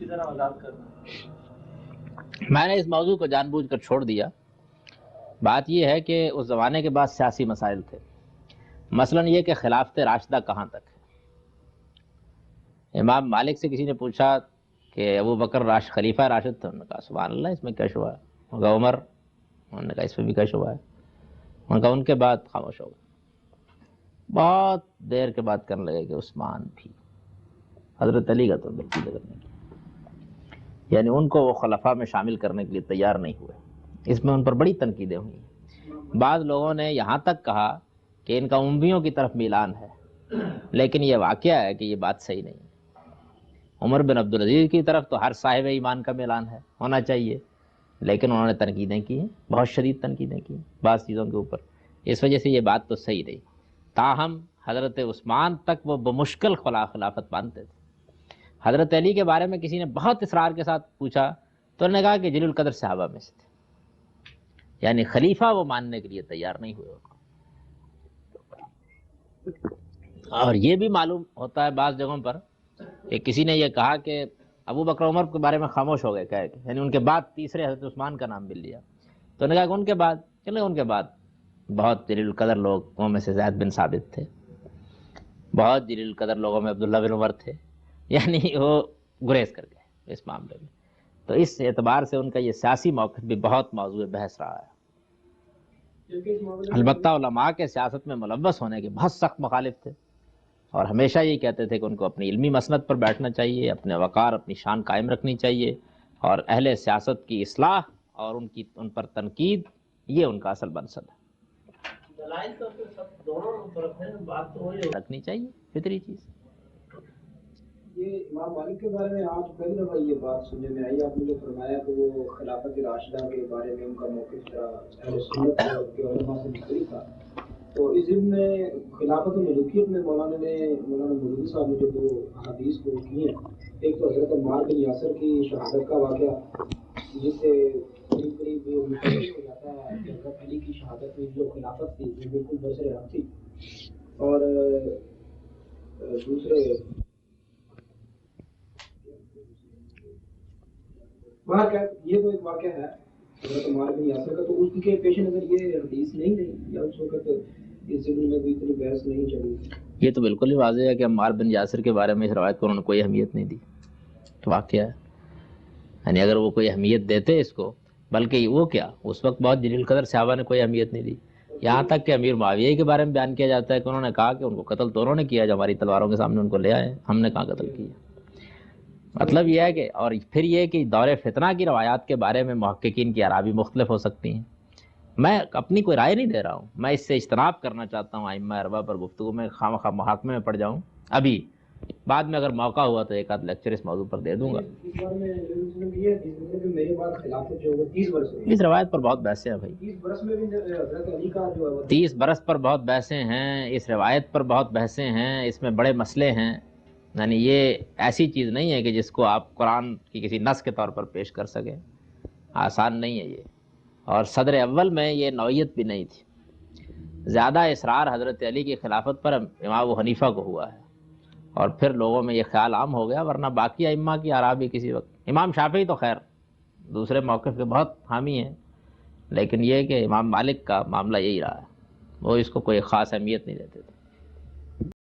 کی طرح آزاد کرنا؟ میں نے اس موضوع کو جان بوجھ کر چھوڑ دیا. بات یہ ہے کہ اس زمانے کے بعد سیاسی مسائل تھے. مثلا یہ کہ خلافت راشدہ کہاں تک ہے. امام مالک سے کسی نے پوچھا کہ ابو بکر خلیفہ راشد تھے. انہوں نے کہا سبحان اللہ، اس میں کیا شبہ ہے. انہوں نے کہا عمر. انہوں نے کہا اس میں بھی کیا شبہ ہے. انہوں نے کہا ان کے بعد خاموش ہو گئے. بہت دیر کے بعد کرنے لگے کہ عثمان بھی. حضرت علی کا تو بالکل ذکر نہیں کیا، یعنی ان کو وہ خلفاء میں شامل کرنے کے لیے تیار نہیں ہوئے. اس میں ان پر بڑی تنقیدیں ہوئی. بعض لوگوں نے یہاں تک کہا کہ ان کا امویوں کی طرف میلان ہے، لیکن یہ واقعہ ہے کہ یہ بات صحیح نہیں ہے. عمر بن عبدالعزیز کی طرف تو ہر صاحب ایمان کا میلان ہے، ہونا چاہیے، لیکن انہوں نے تنقیدیں کی ہیں، بہت شدید تنقیدیں کی ہیں بعض چیزوں کے اوپر. اس وجہ سے یہ بات تو صحیح نہیں. تاہم حضرت عثمان تک وہ بمشکل خلافت مانتے تھے. حضرت علی کے بارے میں کسی نے بہت اصرار کے ساتھ پوچھا تو انہوں نے کہا کہ جلیل القدر صحابہ میں سے تھے، یعنی خلیفہ وہ ماننے کے لیے تیار نہیں ہوئے. اور یہ بھی معلوم ہوتا ہے بعض جگہوں پر کہ کسی نے یہ کہا کہ ابو بکر عمر کے بارے میں خاموش ہو گئے، کہہ کے یعنی ان کے بعد تیسرے حضرت عثمان کا نام مل لیا. تو انہوں نے کہا کہ ان کے بعد چلے، ان کے بعد بہت جلیل القدر لوگ ان میں سے زید بن ثابت تھے، بہت جلیل القدر لوگوں میں عبداللہ بن عمر تھے، یعنی وہ گریز کر گئے اس معاملے میں. تو اس اعتبار سے ان کا یہ سیاسی موقف بھی بہت موضوع بحث رہا ہے. البتہ علماء کے سیاست میں ملوث ہونے کے بہت سخت مخالف تھے، اور ہمیشہ یہی کہتے تھے کہ ان کو اپنی علمی مسند پر بیٹھنا چاہیے، اپنے وقار اپنی شان قائم رکھنی چاہیے، اور اہل سیاست کی اصلاح اور ان پر تنقید یہ ان کا اصل منصب ہے. دلائل تو سب دونوں طرف ہیں، بات تو وہی رکھنی چاہیے، فطری چیز. یہ امام مالک کے بارے میں آج پہلی دفعہ یہ بات سننے میں آئی. آپ نے جو فرمایا کہ وہ خلافت راشدہ کے بارے میں ان کا موقف اہل سنت کے علماء سے مختلف تھا، تو اس ضمن میں خلافت ملوکیت میں مولانا مودودی صاحب نے جو دو حدیث کو کی ہیں، ایک تو حضرت عمار بن یاسر کی شہادت کا واقعہ، جس سے قریب متفق ہو جاتا ہے کہ حضرت علی کی شہادت میں جو خلافت تھی وہ بالکل برسر حق تھی. اور دوسرے یہ تو ایک واقعہ ہے حضرت عمار بن یاسر کا، تو اس کے پیش نظر یہ حدیث نہیں رہی یا اس وقت اس ضمن میں بھی اتنی بحث نہیں چلی. یہ تو بالکل ہی واضح ہے کہ عمار بن یاسر کے بارے میں اس روایت کو انہوں نے کوئی اہمیت نہیں دی. تو واقعہ ہے، یعنی اگر وہ کوئی اہمیت دیتے اس کو، بلکہ وہ کیا اس وقت بہت جلیل القدر صحابہ نے کوئی اہمیت نہیں دی. یہاں تک کہ امیر معاویہ کے بارے میں بیان کیا جاتا ہے کہ انہوں نے کہا کہ ان کو قتل تو انہوں نے کیا جو ہماری تلواروں کے سامنے ان کو لے آئے، ہم نے کہاں قتل کیا. مطلب یہ ہے کہ، اور پھر یہ کہ دور فتنہ کی روایات کے بارے میں محققین کی آراء بھی مختلف ہو سکتی ہیں. میں اپنی کوئی رائے نہیں دے رہا ہوں، میں اس سے اجتناب کرنا چاہتا ہوں ائمہ اربعہ پر گفتگو میں خواہ محاکمے میں پڑ جاؤں. ابھی بعد میں اگر موقع ہوا تو ایک آدھ لیکچر اس موضوع پر دے دوں گا. اس روایت پر بہت بحثیں ہیں بھائی، 30 برس پر بہت بحثیں ہیں، اس روایت پر بہت بحثیں ہیں، اس میں بڑے مسئلے ہیں. یعنی یہ ایسی چیز نہیں ہے کہ جس کو آپ قرآن کی کسی نص کے طور پر پیش کر سکیں، آسان نہیں ہے یہ. اور صدر اول میں یہ نوعیت بھی نہیں تھی. زیادہ اصرار حضرت علی کی خلافت پر امام ابو حنیفہ کو ہوا ہے، اور پھر لوگوں میں یہ خیال عام ہو گیا، ورنہ باقی ائمہ کی آراء بھی کسی وقت. امام شافعی تو خیر دوسرے موقف کے بہت حامی ہیں، لیکن یہ کہ امام مالک کا معاملہ یہی رہا ہے، وہ اس کو کوئی خاص اہمیت نہیں دیتے تھے.